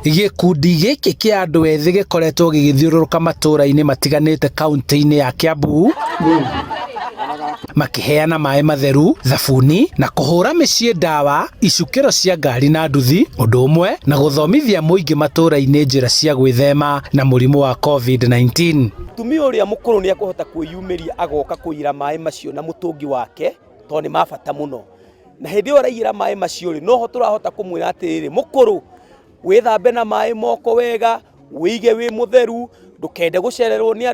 Gikundi giki kia andu ethĩ gikoretwo gigithiũrũrũka matũra-inĩ matiganĩte kaunti-inĩ ya Kiambu makiheana maĩ matheru, thabuni na kuhura mĩciĩ ndawa, icukĩro cia ngari na nduthi, ũndũ ũmwe na gũthomithia mũingĩ matũra-inĩ njĩra cia gwĩthema na mũrimũ wa COVID-19. Mũtumia ũrĩa mũkũrũ nĩ akũhota kwĩyumĩria agoka kũira maĩ macio na mũtũngi wake tondũ nĩ mabata mũno. Na hĩndĩ ĩyo araiyĩra maĩ macio rĩ, noho tũrahota kũmwĩra atĩrĩrĩ, mũkũrũ wĩthambe na maĩ moko wega, wĩige wĩ mũtheru, ndũkende gũcererwo nĩ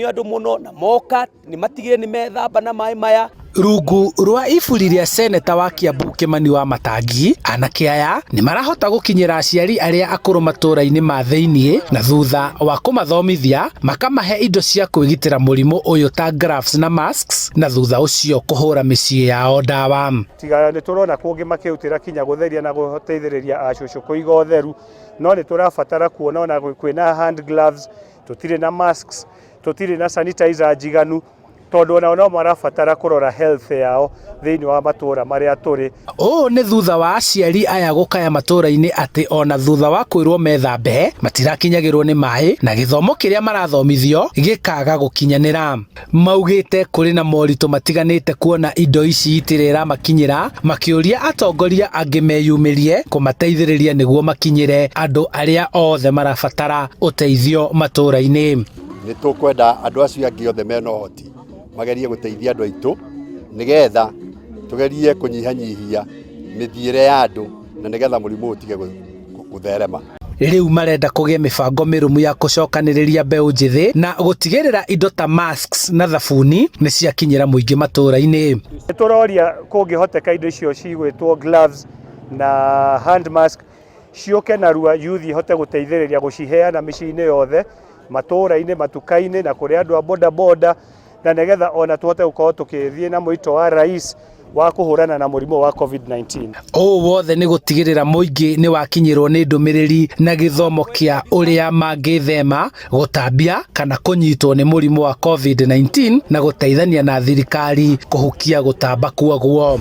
andũ mũno, na moka nĩ matigire nĩ methamba na maĩ maya. Rungu rwa iburi rĩa seneta wa Kiambu Kimani Wamatangi, anake aya nĩ marahota gũkinyĩra aciari arĩa akũrũ matũra-inĩ ma thĩiniĩ na thutha wa kũmathomithia makamahe indo cia kwĩgitĩra mũrimũ ũyũ ta gloves na masks, na thutha ũcio kũhũra mĩciĩ yao ndawa. Tiga nĩ tũrona kũngĩ makĩrutĩra kinya gũtheria na gũteithĩrĩria acũcũ kũiga ũtheru, no nĩ tũrabatara kuona ona kwĩna hand gloves, tũtirĩ na masks, tũtirĩ na sanitizer njiganu, tondũ ona no marabatara kũrora health yao thĩinĩ wa matũra marĩa tũrĩ. Ũũ nĩ thutha wa aciari aya gũkaya matũra-inĩ atĩ ona thutha wa kwĩrwo methambe matirakinyagĩrwo nĩ maĩ na gĩthomo kĩrĩa marathomithio gĩkaga gũkinyanĩra. Maugĩte kũrĩ na moritũ matiganĩte kuona indo ici itirĩ iramakinyĩra, makĩũria atongoria angĩ meyumĩrie kũmateithĩrĩria nĩguo makinyĩre andũ arĩa othe marabatara ũteithio matũra-inĩ. Nĩ tũkwenda andũ acio angĩ othe mena ũhoti magerie gũteithia andũ aitũ nigetha tugerie kunyihanyihia mithiĩre ya andũ na nigetha mũrimũ ũtige gũtherema. Rĩu marenda kũgĩa mĩbango mĩrũmu ya gũcokanĩrĩria mbeũ njĩthĩ na gũtigĩrĩra indo ta masks na thabuni nĩ ciakinyĩra mũingĩ matũra-inĩ. Nĩ tũroria kũngĩhoteka indo icio cigwĩtwo gloves na hand mask ciũke narua youth ihote gũteithĩrĩria gũciheana mĩciĩ-inĩ yothe, matũra-inĩ, matuka-inĩ na kũrĩ andũ a boda boda, na nigetha ona tuhote gũkorwo tukĩthiĩ na mwito wa rais wa kũhũrana na mũrimũ wa COVID-19. Ũũ wothe nĩ gũtigĩrĩra mũingĩ nĩ wakinyĩrwo nĩ ndũmĩrĩri na gĩthomo kĩa ũrĩa mangĩthema gũtambia kana kũnyitwo nĩ mũrimũ wa COVID-19 na gũteithania na thirikari kũhukia gũtamba kwaguo.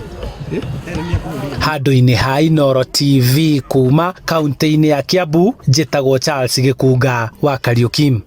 Handũ-inĩ ha Inooro TV kuma kaunti-inĩ ya Kiambu, njĩtagwo Charles Gĩkunga wa Kariuki.